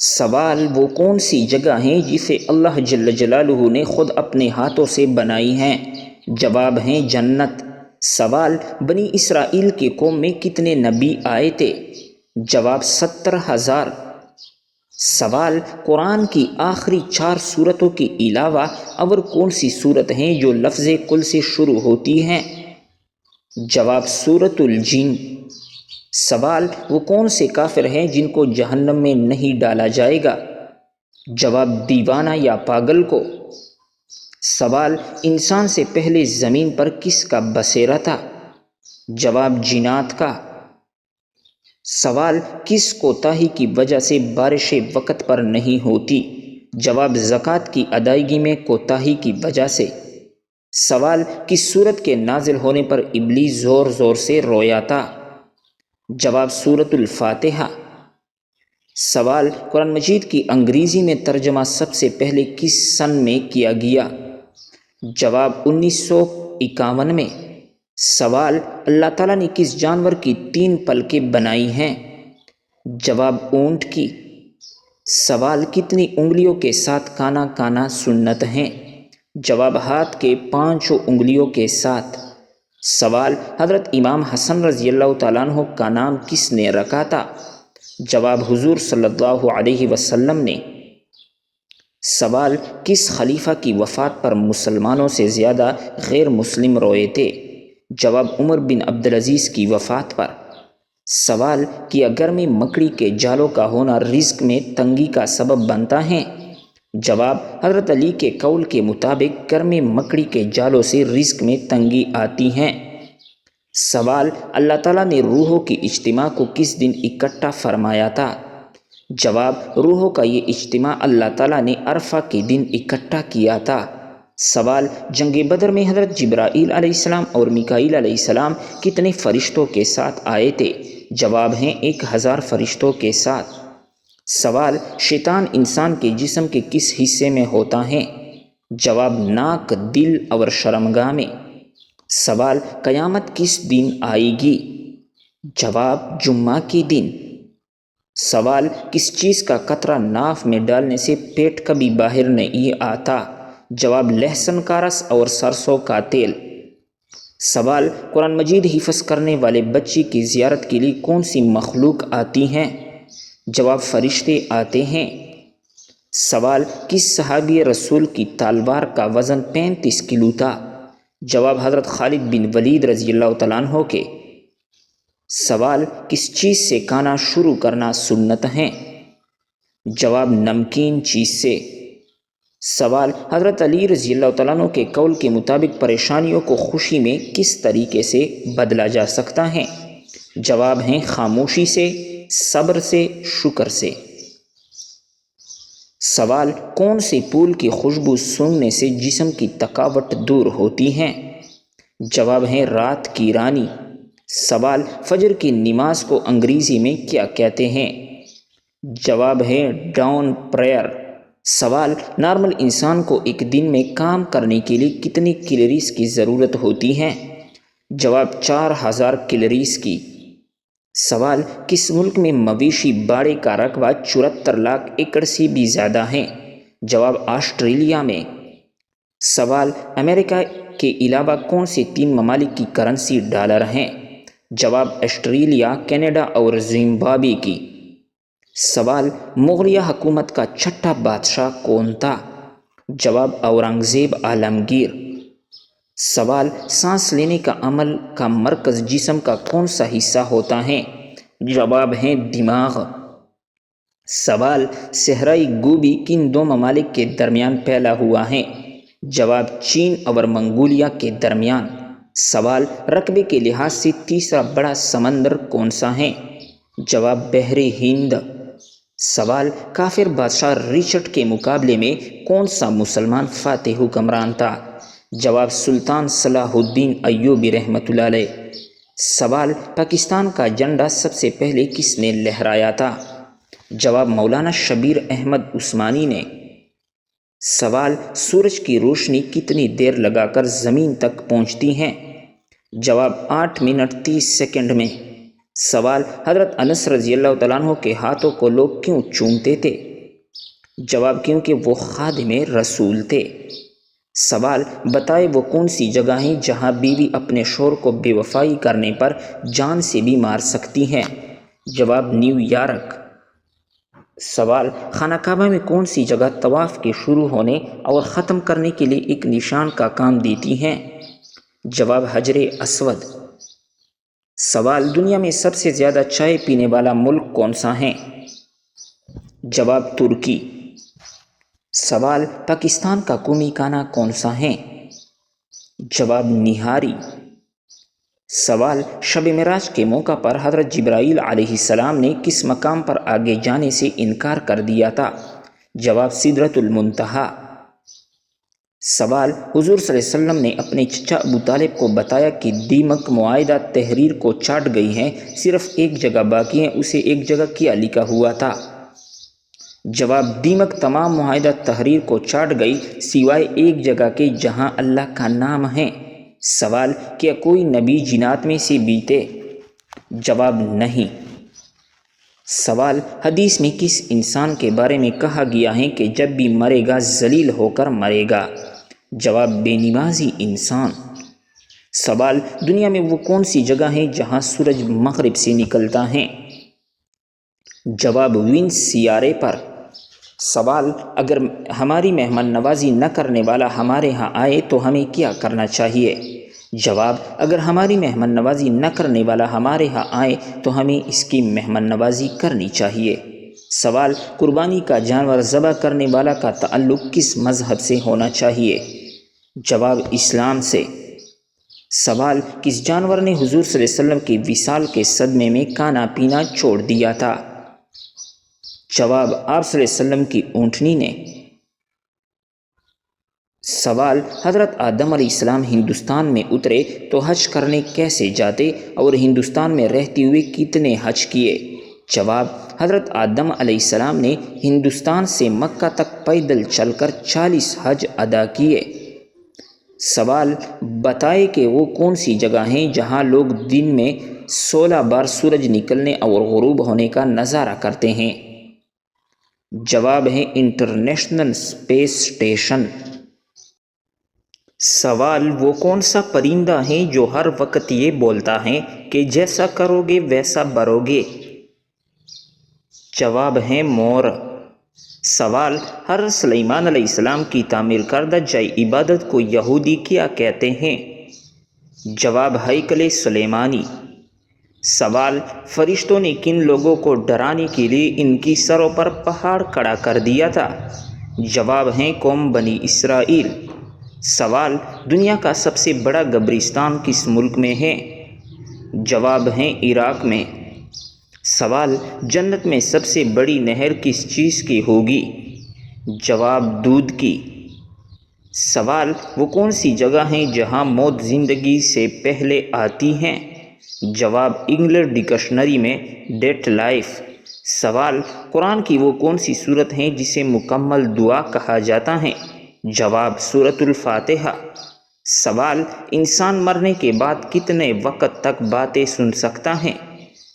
سوال وہ کون سی جگہ ہیں جسے اللہ جل جلالہ نے خود اپنے ہاتھوں سے بنائی ہیں؟ جواب ہیں جنت۔ سوال بنی اسرائیل کی قوم میں کتنے نبی آئے تھے؟ جواب 70,000۔ سوال قرآن کی آخری 4 سورتوں کے علاوہ اور کون سی سورت ہیں جو لفظ کل سے شروع ہوتی ہیں؟ جواب سورۃ الجن۔ سوال وہ کون سے کافر ہیں جن کو جہنم میں نہیں ڈالا جائے گا؟ جواب دیوانہ یا پاگل کو۔ سوال انسان سے پہلے زمین پر کس کا بسیرا تھا؟ جواب جنات کا۔ سوال کس کوتاہی کی وجہ سے بارشیں وقت پر نہیں ہوتی؟ جواب زکوٰۃ کی ادائیگی میں کوتاہی کی وجہ سے۔ سوال کس سورت کے نازل ہونے پر ابلیس زور زور سے رویا تھا؟ جواب سورۃ الفاتحہ۔ سوال قرآن مجید کی انگریزی میں ترجمہ سب سے پہلے کس سن میں کیا گیا؟ جواب 1951 میں۔ سوال اللہ تعالیٰ نے کس جانور کی 3 پلکیں بنائی ہیں؟ جواب اونٹ کی۔ سوال کتنی انگلیوں کے ساتھ کانا کانا سنت ہیں؟ جواب ہاتھ کے 5 انگلیوں کے ساتھ۔ سوال حضرت امام حسن رضی اللہ تعالیٰ عنہ کا نام کس نے رکھا تھا؟ جواب حضور صلی اللہ علیہ وسلم نے۔ سوال کس خلیفہ کی وفات پر مسلمانوں سے زیادہ غیر مسلم روئے تھے؟ جواب عمر بن عبدالعزیز کی وفات پر۔ سوال کیا گھر میں مکڑی کے جالوں کا ہونا رزق میں تنگی کا سبب بنتا ہے؟ جواب حضرت علی کے قول کے مطابق گھر میں مکڑی کے جالوں سے رزق میں تنگی آتی ہیں۔ سوال اللہ تعالیٰ نے روحوں کی اجتماع کو کس دن اکٹھا فرمایا تھا؟ جواب روحوں کا یہ اجتماع اللہ تعالیٰ نے عرفہ کے دن اکٹھا کیا تھا۔ سوال جنگ بدر میں حضرت جبرائیل علیہ السلام اور میکائیل علیہ السلام کتنے فرشتوں کے ساتھ آئے تھے؟ جواب ہیں 1000 فرشتوں کے ساتھ۔ سوال شیطان انسان کے جسم کے کس حصے میں ہوتا ہے؟ جواب ناک، دل اور شرمگاہ میں۔ سوال قیامت کس دن آئے گی؟ جواب جمعہ کے دن۔ سوال کس چیز کا قطرہ ناف میں ڈالنے سے پیٹ کبھی باہر نہیں آتا؟ جواب لہسن کا رس اور سرسوں کا تیل۔ سوال قرآن مجید حفظ کرنے والے بچے کی زیارت کے لیے کون سی مخلوق آتی ہیں؟ جواب فرشتے آتے ہیں۔ سوال کس صحابی رسول کی تلوار کا وزن 35 کلو تھا؟ جواب حضرت خالد بن ولید رضی اللہ تعالیٰ عنہ کے۔ سوال کس چیز سے کھانا شروع کرنا سنت ہے؟ جواب نمکین چیز سے۔ سوال حضرت علی رضی اللہ تعالیٰ عنہ کے قول کے مطابق پریشانیوں کو خوشی میں کس طریقے سے بدلا جا سکتا ہے؟ جواب ہیں خاموشی سے، صبر سے، شکر سے۔ سوال کون سے پھول کی خوشبو سونگھنے سے جسم کی تھکاوٹ دور ہوتی ہے؟ جواب ہیں رات کی رانی۔ سوال فجر کی نماز کو انگریزی میں کیا کہتے ہیں؟ جواب ہے ڈاون پریئر۔ سوال نارمل انسان کو ایک دن میں کام کرنے کے لیے کتنی کیلوریز کی ضرورت ہوتی ہے؟ جواب 4000 کیلوریز کی۔ سوال کس ملک میں مویشی باڑے کا رقبہ 74 لاکھ ایکڑ سے بھی زیادہ ہے؟ جواب آسٹریلیا میں۔ سوال امریکہ کے علاوہ کون سے 3 ممالک کی کرنسی ڈالر ہیں؟ جواب آسٹریلیا، کینیڈا اور زمبابوے کی۔ سوال مغلیہ حکومت کا 6واں بادشاہ کون تھا؟ جواب اورنگزیب عالمگیر۔ سوال سانس لینے کا عمل کا مرکز جسم کا کون سا حصہ ہوتا ہے؟ جواب ہے دماغ۔ سوال صحرائی گوبھی کن 2 ممالک کے درمیان پھیلا ہوا ہے؟ جواب چین اور منگولیا کے درمیان۔ سوال رقبے کے لحاظ سے تیسرا بڑا سمندر کون سا ہے؟ جواب بحر ہند۔ سوال کافر بادشاہ رچرڈ کے مقابلے میں کون سا مسلمان فاتح حکمران تھا؟ جواب سلطان صلاح الدین ایوبی رحمۃ اللہ علیہ۔ سوال پاکستان کا جھنڈا سب سے پہلے کس نے لہرایا تھا؟ جواب مولانا شبیر احمد عثمانی نے۔ سوال سورج کی روشنی کتنی دیر لگا کر زمین تک پہنچتی ہے؟ جواب 8 منٹ 30 سیکنڈ میں۔ سوال حضرت انس رضی اللہ تعالیٰ عنہ کے ہاتھوں کو لوگ کیوں چومتے تھے؟ جواب کیونکہ وہ خادم رسول تھے۔ سوال بتائے وہ کون سی جگہ ہیں جہاں بیوی اپنے شوہر کو بے وفائی کرنے پر جان سے بھی مار سکتی ہے؟ جواب نیو یارک۔ سوال خانہ کعبہ میں کون سی جگہ طواف کے شروع ہونے اور ختم کرنے کے لیے ایک نشان کا کام دیتی ہیں؟ جواب حجر اسود۔ سوال دنیا میں سب سے زیادہ چائے پینے والا ملک کون سا ہے؟ جواب ترکی۔ سوال پاکستان کا قومی کھانا کون سا ہے؟ جواب نہاری۔ سوال شب معراج کے موقع پر حضرت جبرائیل علیہ السلام نے کس مقام پر آگے جانے سے انکار کر دیا تھا؟ جواب سدرۃ المنتہا۔ سوال حضور صلی اللہ علیہ وسلم نے اپنے چچا ابو طالب کو بتایا کہ دیمک معاہدہ تحریر کو چاٹ گئی ہے، صرف ایک جگہ باقی ہے، اسے ایک جگہ کیا لکھا ہوا تھا؟ جواب دیمک تمام معاہدہ تحریر کو چاٹ گئی سوائے ایک جگہ کے جہاں اللہ کا نام ہے۔ سوال کیا کوئی نبی جنات میں سے بیتے؟ جواب نہیں۔ سوال حدیث میں کس انسان کے بارے میں کہا گیا ہے کہ جب بھی مرے گا ذلیل ہو کر مرے گا؟ جواب بے نمازی انسان۔ سوال دنیا میں وہ کون سی جگہ ہے جہاں سورج مغرب سے نکلتا ہے؟ جواب وینس سیارے پر۔ سوال اگر ہماری مہمان نوازی نہ کرنے والا ہمارے ہاں آئے تو ہمیں کیا کرنا چاہیے؟ جواب اگر ہماری مہمان نوازی نہ کرنے والا ہمارے ہاں آئے تو ہمیں اس کی مہمان نوازی کرنی چاہیے۔ سوال قربانی کا جانور ذبح کرنے والا کا تعلق کس مذہب سے ہونا چاہیے؟ جواب اسلام سے۔ سوال کس جانور نے حضور صلی اللہ علیہ وسلم کی وصال کے صدمے میں کھانا پینا چھوڑ دیا تھا؟ جواب آپ صلی اللہ علیہ وسلم کی اونٹنی نے۔ سوال حضرت آدم علیہ السلام ہندوستان میں اترے تو حج کرنے کیسے جاتے اور ہندوستان میں رہتے ہوئے کتنے حج کیے؟ جواب حضرت آدم علیہ السلام نے ہندوستان سے مکہ تک پیدل چل کر 40 حج ادا کیے۔ سوال بتائے کہ وہ کون سی جگہ ہیں جہاں لوگ دن میں 16 بار سورج نکلنے اور غروب ہونے کا نظارہ کرتے ہیں؟ جواب ہے انٹرنیشنل اسپیس اسٹیشن۔ سوال وہ کون سا پرندہ ہے جو ہر وقت یہ بولتا ہے کہ جیسا کرو گے ویسا برو گے؟ جواب ہے مور۔ سوال حضرت سلیمان علیہ السلام کی تعمیر کردہ جائے عبادت کو یہودی کیا کہتے ہیں؟ جواب ہیکل سلیمانی۔ سوال فرشتوں نے کن لوگوں کو ڈرانے کے لیے ان کی سروں پر پہاڑ کھڑا کر دیا تھا؟ جواب ہیں قوم بنی اسرائیل۔ سوال دنیا کا سب سے بڑا قبرستان کس ملک میں ہے؟ جواب ہیں عراق میں۔ سوال جنت میں سب سے بڑی نہر کس چیز کی ہوگی؟ جواب دودھ کی۔ سوال وہ کون سی جگہ ہیں جہاں موت زندگی سے پہلے آتی ہیں؟ جواب انگلش ڈکشنری میں ڈیتھ لائف۔ سوال قرآن کی وہ کون سی صورت ہے جسے مکمل دعا کہا جاتا ہے؟ جواب سورۃ الفاتحہ۔ سوال انسان مرنے کے بعد کتنے وقت تک باتیں سن سکتا ہے؟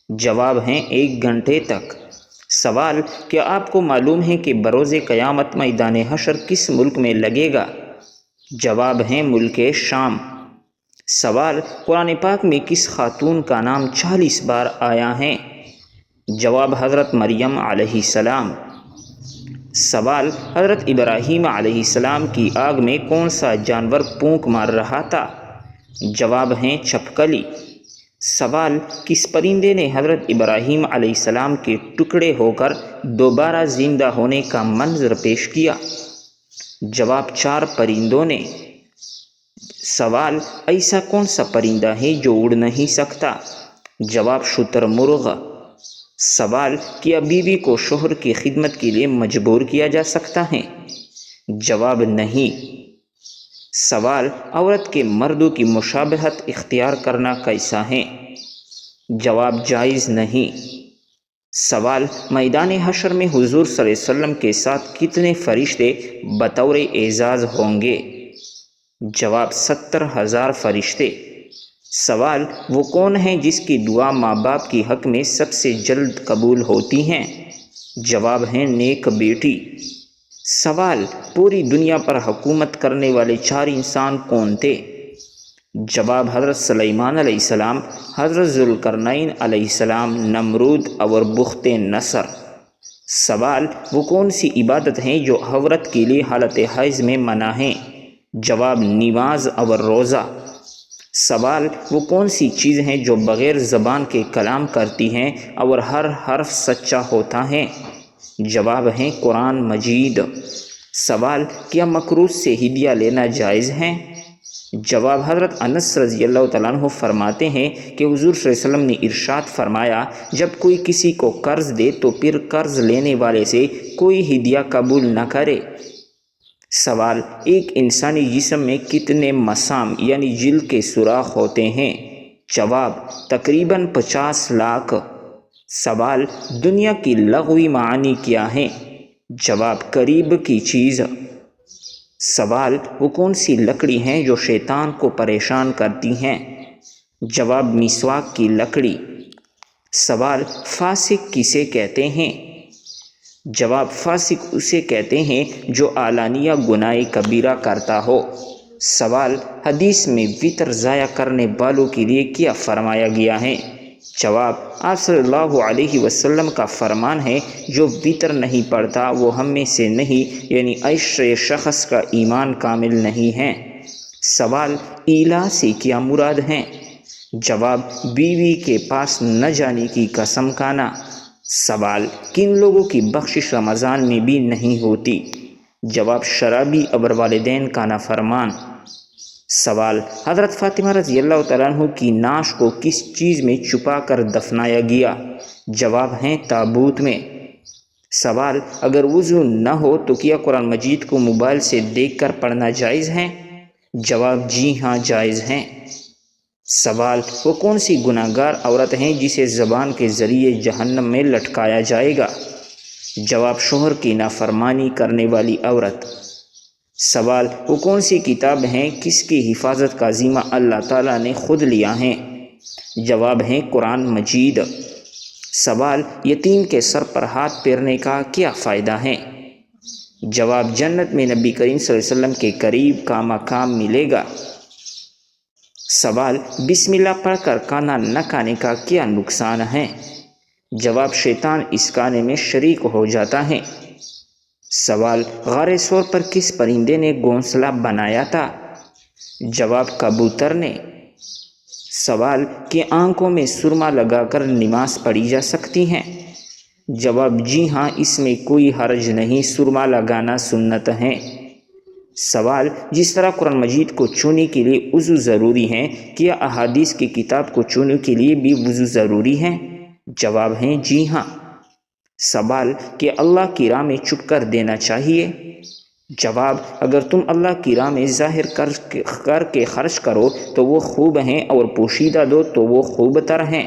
جواب ہیں 1 گھنٹے تک۔ سوال کیا آپ کو معلوم ہے کہ بروز قیامت میدان حشر کس ملک میں لگے گا؟ جواب ہیں ملک شام۔ سوال قرآن پاک میں کس خاتون کا نام 40 بار آیا ہے؟ جواب حضرت مریم علیہ السلام۔ سوال حضرت ابراہیم علیہ السلام کی آگ میں کون سا جانور پونک مار رہا تھا؟ جواب ہیں چھپکلی۔ سوال کس پرندے نے حضرت ابراہیم علیہ السلام کے ٹکڑے ہو کر دوبارہ زندہ ہونے کا منظر پیش کیا؟ جواب 4 پرندوں نے۔ سوال ایسا کون سا پرندہ ہے جو اڑ نہیں سکتا؟ جواب شتر مرغ۔ سوال کیا بیوی کو شوہر کی خدمت کے لیے مجبور کیا جا سکتا ہے؟ جواب نہیں۔ سوال عورت کے مردوں کی مشابہت اختیار کرنا کیسا ہے؟ جواب جائز نہیں۔ سوال میدان حشر میں حضور صلی اللہ علیہ وسلم کے ساتھ کتنے فرشتے بطور اعزاز ہوں گے؟ جواب 70,000 فرشتے۔ سوال وہ کون ہیں جس کی دعا ماں باپ کی حق میں سب سے جلد قبول ہوتی ہیں؟ جواب ہیں نیک بیٹی۔ سوال: پوری دنیا پر حکومت کرنے والے 4 انسان کون تھے؟ جواب: حضرت سلیمان علیہ السلام، حضرت ذوالقرنین علیہ السلام، نمرود اور بخت نصر۔ سوال: وہ کون سی عبادت ہیں جو عورت کے لیے حالت حیض میں منع ہیں؟ جواب: نماز اور روزہ۔ سوال: وہ کون سی چیز ہیں جو بغیر زبان کے کلام کرتی ہیں اور ہر حرف سچا ہوتا ہے؟ جواب ہے قرآن مجید۔ سوال: کیا مکروہ سے ہدیہ لینا جائز ہے؟ جواب: حضرت انس رضی اللہ تعالیٰ عنہ فرماتے ہیں کہ حضور صلی اللہ علیہ وسلم نے ارشاد فرمایا، جب کوئی کسی کو قرض دے تو پھر قرض لینے والے سے کوئی ہدیہ قبول نہ کرے۔ سوال: ایک انسانی جسم میں کتنے مسام یعنی جلد کے سوراخ ہوتے ہیں؟ جواب: تقریباً 50 لاکھ۔ سوال: دنیا کی لغوی معنی کیا ہیں؟ جواب: قریب کی چیز۔ سوال: وہ کون سی لکڑی ہیں جو شیطان کو پریشان کرتی ہیں؟ جواب: مسواک کی لکڑی۔ سوال: فاسق کسے کہتے ہیں؟ جواب: فاسق اسے کہتے ہیں جو اعلانیہ گناہ کبیرہ کرتا ہو۔ سوال: حدیث میں وتر ضائع کرنے والوں کے لیے کیا فرمایا گیا ہے؟ جواب: آپ صلی اللہ علیہ وسلم کا فرمان ہے، جو وتر نہیں پڑھتا وہ ہم میں سے نہیں، یعنی ایسے شخص کا ایمان کامل نہیں ہے۔ سوال: ایلا سے کیا مراد ہے؟ جواب: بیوی کے پاس نہ جانے کی قسم کھانا۔ سوال: کن لوگوں کی بخشش رمضان میں بھی نہیں ہوتی؟ جواب: شرابی اور والدین کا نافرمان۔ سوال: حضرت فاطمہ رضی اللہ تعالیٰ عنہ کی نعش کو کس چیز میں چھپا کر دفنایا گیا؟ جواب ہے تابوت میں۔ سوال: اگر وضو نہ ہو تو کیا قرآن مجید کو موبائل سے دیکھ کر پڑھنا جائز ہے؟ جواب: جی ہاں جائز ہے۔ سوال: وہ کون سی گناہ گار عورت ہیں جسے زبان کے ذریعے جہنم میں لٹکایا جائے گا؟ جواب: شوہر کی نافرمانی کرنے والی عورت۔ سوال: وہ کون سی کتاب ہیں کس کی حفاظت کا ذمہ اللہ تعالیٰ نے خود لیا ہے؟ جواب ہے قرآن مجید۔ سوال: یتیم کے سر پر ہاتھ پھیرنے کا کیا فائدہ ہے؟ جواب: جنت میں نبی کریم صلی اللہ علیہ وسلم کے قریب کا مقام ملے گا۔ سوال: بسم اللہ پڑھ کر کھانا نہ کھانے کا کیا نقصان ہے؟ جواب: شیطان اس کھانے میں شریک ہو جاتا ہے۔ سوال: غار ثور پر کس پرندے نے گھونسلہ بنایا تھا؟ جواب: کبوتر نے۔ سوال: کہ آنکھوں میں سرما لگا کر نماز پڑھی جا سکتی ہے؟ جواب: جی ہاں، اس میں کوئی حرج نہیں، سرما لگانا سنت ہے۔ سوال: جس طرح قرآن مجید کو چھونے کے لیے وضو ضروری ہے، کیا احادیث کی کتاب کو چھونے کے لیے بھی وضو ضروری ہے؟ جواب ہے جی ہاں۔ سوال: کہ اللہ کی راہ میں چھپ کر دینا چاہیے؟ جواب: اگر تم اللہ کی راہ میں ظاہر کر کے خرچ کرو تو وہ خوب ہیں، اور پوشیدہ دو تو وہ خوب تر ہیں۔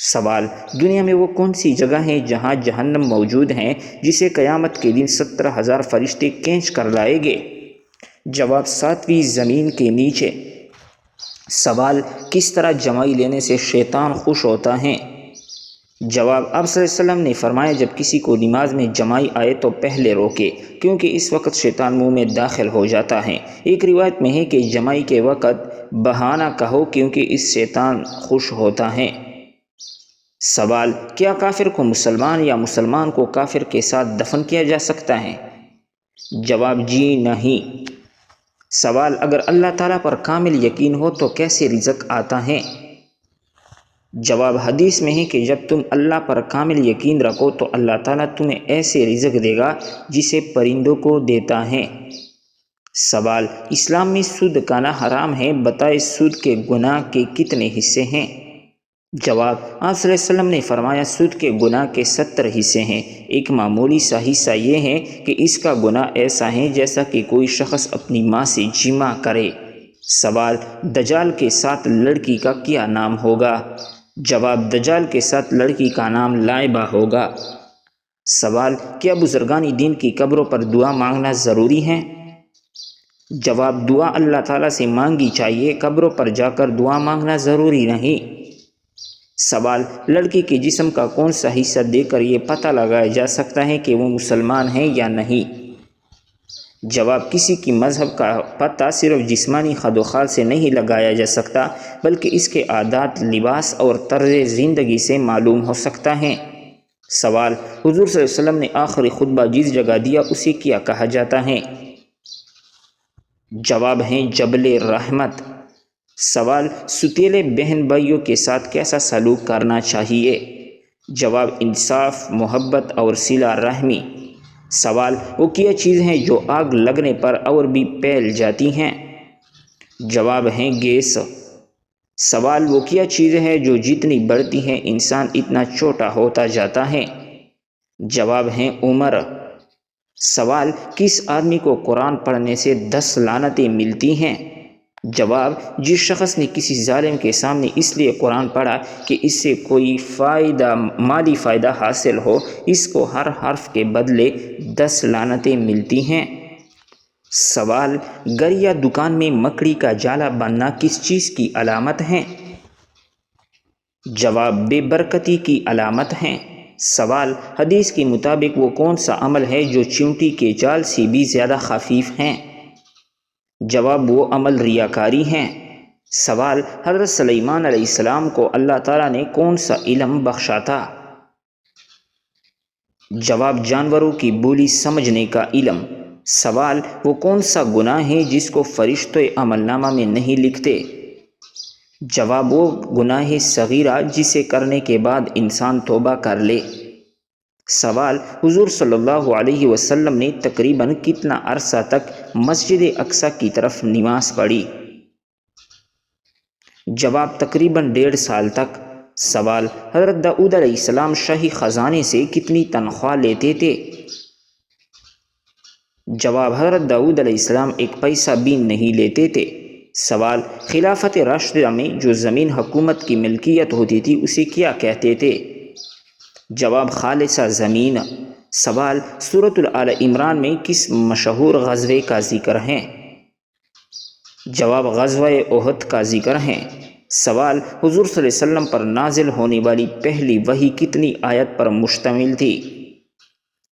سوال: دنیا میں وہ کون سی جگہ ہے جہاں جہنم موجود ہیں جسے قیامت کے دن 70,000 فرشتے کھینچ کر لائیں گے؟ جواب: 7ویں زمین کے نیچے۔ سوال: کس طرح جمائی لینے سے شیطان خوش ہوتا ہے؟ جواب: آپ صلی اللہ علیہ وسلم نے فرمایا، جب کسی کو نماز میں جمائی آئے تو پہلے روکے، کیونکہ اس وقت شیطان منہ میں داخل ہو جاتا ہے۔ ایک روایت میں ہے کہ جمائی کے وقت بہانہ کہو، کیونکہ اس شیطان خوش ہوتا ہے۔ سوال: کیا کافر کو مسلمان یا مسلمان کو کافر کے ساتھ دفن کیا جا سکتا ہے؟ جواب: جی نہیں۔ سوال: اگر اللہ تعالیٰ پر کامل یقین ہو تو کیسے رزق آتا ہے؟ جواب: حدیث میں ہے کہ جب تم اللہ پر کامل یقین رکھو تو اللہ تعالیٰ تمہیں ایسے رزق دے گا جسے پرندوں کو دیتا ہے۔ سوال: اسلام میں سود کھانا حرام ہے، بتائیں سود کے گناہ کے کتنے حصے ہیں؟ جواب: آپ صلی اللہ علیہ وسلم نے فرمایا، سود کے گناہ کے 70 حصے ہیں۔ ایک معمولی سا حصہ یہ ہے کہ اس کا گناہ ایسا ہے جیسا کہ کوئی شخص اپنی ماں سے جمع کرے۔ سوال: دجال کے ساتھ لڑکی کا کیا نام ہوگا؟ جواب: دجال کے ساتھ لڑکی کا نام لائبہ ہوگا۔ سوال: کیا بزرگان دین کی قبروں پر دعا مانگنا ضروری ہے؟ جواب: دعا اللہ تعالیٰ سے مانگی چاہیے، قبروں پر جا کر دعا مانگنا ضروری نہیں۔ سوال: لڑکی کے جسم کا کون سا حصہ دیکھ کر یہ پتہ لگایا جا سکتا ہے کہ وہ مسلمان ہے یا نہیں؟ جواب کسی کی مذہب کا پتہ صرف جسمانی خد و خال سے نہیں لگایا جا سکتا بلکہ اس کے عادات، لباس اور طرز زندگی سے معلوم ہو سکتا ہے۔ سوال، حضور صلی اللہ علیہ وسلم نے آخری خطبہ جس جگہ دیا اسے کیا کہا جاتا ہے؟ جواب ہے جبل رحمت۔ سوال، ستیلے بہن بھائیوں کے ساتھ کیسا سلوک کرنا چاہیے؟ جواب، انصاف، محبت اور صلہ رحمی۔ سوال، وہ کیا چیز ہیں جو آگ لگنے پر اور بھی پھیل جاتی ہیں؟ جواب ہے گیس۔ سوال، وہ کیا چیز ہے جو جتنی بڑھتی ہے انسان اتنا چھوٹا ہوتا جاتا ہے؟ جواب ہے عمر۔ سوال، کس آدمی کو قرآن پڑھنے سے 10 لعنتیں ملتی ہیں؟ جواب، جس شخص نے کسی ظالم کے سامنے اس لیے قرآن پڑھا کہ اس سے کوئی مالی فائدہ حاصل ہو، اس کو ہر حرف کے بدلے 10 لعنتیں ملتی ہیں۔ سوال، گھر یا دکان میں مکڑی کا جالا بننا کس چیز کی علامت ہے؟ جواب، بے برکتی کی علامت ہے۔ سوال، حدیث کے مطابق وہ کون سا عمل ہے جو چیونٹی کے جال سے بھی زیادہ خفیف ہے؟ جواب، وہ عمل ریاکاری ہیں۔ سوال، حضرت سلیمان علیہ السلام کو اللہ تعالیٰ نے کون سا علم بخشا تھا؟ جواب، جانوروں کی بولی سمجھنے کا علم۔ سوال، وہ کون سا گناہ ہے جس کو فرشتے عمل نامہ میں نہیں لکھتے؟ جواب، وہ گناہ صغیرہ جسے کرنے کے بعد انسان توبہ کر لے۔ سوال، حضور صلی اللہ علیہ وسلم نے تقریباً کتنا عرصہ تک مسجد اقصی کی طرف نماز پڑھی؟ جواب، تقریباً 1.5 سال تک۔ سوال، حضرت داؤد علیہ السلام شاہی خزانے سے کتنی تنخواہ لیتے تھے؟ جواب، حضرت داؤد علیہ السلام 1 پیسہ بھی نہیں لیتے تھے۔ سوال، خلافت راشدہ میں جو زمین حکومت کی ملکیت ہوتی تھی اسے کیا کہتے تھے؟ جواب، خالصہ زمین۔ سوال، سورۃ آل عمران میں کس مشہور غزوے کا ذکر ہے؟ جواب، غزوہ احد کا ذکر ہے۔ سوال، حضور صلی اللہ علیہ وسلم پر نازل ہونے والی پہلی وحی کتنی آیت پر مشتمل تھی؟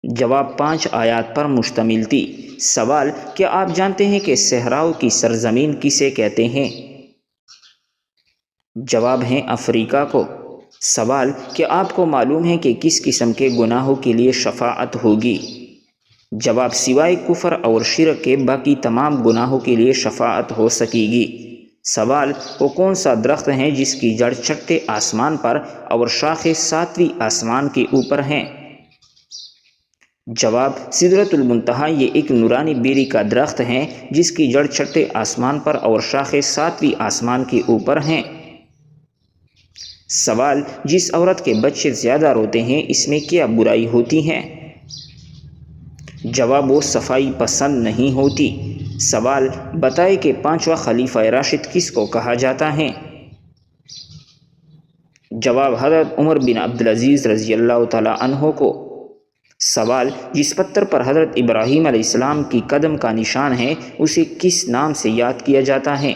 جواب، 5 آیات پر مشتمل تھی۔ سوال، کیا آپ جانتے ہیں کہ صحراؤں کی سرزمین کسے کہتے ہیں؟ جواب ہے افریقہ کو۔ سوال، کیا آپ کو معلوم ہے کہ کس قسم کے گناہوں کے لیے شفاعت ہوگی؟ جواب، سوائے کفر اور شرک کے باقی تمام گناہوں کے لیے شفاعت ہو سکے گی۔ سوال، وہ کون سا درخت ہے جس کی جڑ 6 آسمان پر اور شاخیں 7ویں آسمان کے اوپر ہیں؟ جواب، سدرۃ المنتہی یہ ایک نورانی بیری کا درخت ہے جس کی جڑ 6 آسمان پر اور شاخیں 7ویں آسمان کے اوپر ہیں۔ سوال، جس عورت کے بچے زیادہ روتے ہیں اس میں کیا برائی ہوتی ہے؟ جواب، وہ صفائی پسند نہیں ہوتی۔ سوال، بتائے کہ 5واں خلیفہ راشد کس کو کہا جاتا ہے؟ جواب، حضرت عمر بن عبدالعزیز رضی اللہ تعالیٰ عنہ کو۔ سوال، جس پتھر پر حضرت ابراہیم علیہ السلام کی قدم کا نشان ہے اسے کس نام سے یاد کیا جاتا ہے؟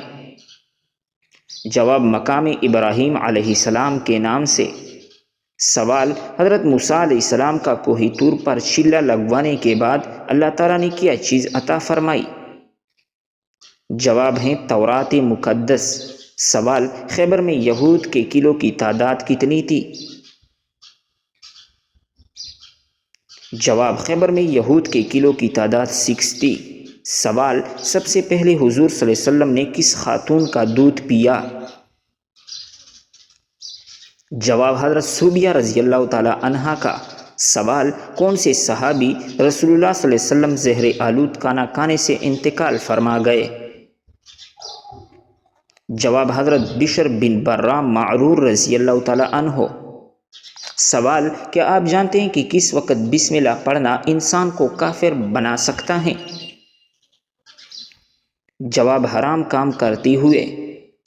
جواب، مقام ابراہیم علیہ السلام کے نام سے۔ سوال، حضرت موسیٰ علیہ السلام کا کوہ طور پر چلہ لگوانے کے بعد اللہ تعالیٰ نے کیا چیز عطا فرمائی؟ جواب ہے تورات مقدس۔ سوال، خیبر میں یہود کے قلعوں کی تعداد کتنی تھی؟ جواب، خیبر میں یہود کے قلعوں کی تعداد 6 تھی۔ سوال، سب سے پہلے حضور صلی اللہ علیہ وسلم نے کس خاتون کا دودھ پیا؟ جواب، حضرت صوبیہ رضی اللہ تعالی عنہا کا۔ سوال، کون سے صحابی رسول اللہ صلی اللہ علیہ وسلم زہر آلود کھانا کھانے سے انتقال فرما گئے؟ جواب، حضرت بشر بن برام معرور رضی اللہ تعالی عنہ۔ سوال، کیا آپ جانتے ہیں کہ کس وقت بسم اللہ پڑھنا انسان کو کافر بنا سکتا ہے؟ جواب، حرام کام کرتے ہوئے۔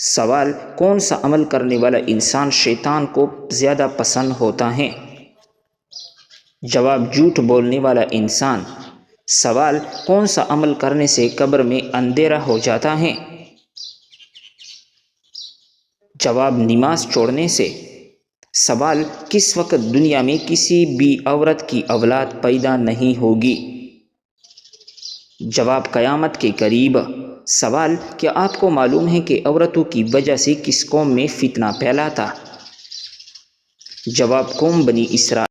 سوال، کون سا عمل کرنے والا انسان شیطان کو زیادہ پسند ہوتا ہے؟ جواب، جھوٹ بولنے والا انسان۔ سوال، کون سا عمل کرنے سے قبر میں اندھیرا ہو جاتا ہے؟ جواب، نماز چھوڑنے سے۔ سوال، کس وقت دنیا میں کسی بھی عورت کی اولاد پیدا نہیں ہوگی؟ جواب قیامت کے قریب۔ سوال، کیا آپ کو معلوم ہے کہ عورتوں کی وجہ سے کس قوم میں فتنہ پھیلا تھا؟ جواب، قوم بنی اسرائیل۔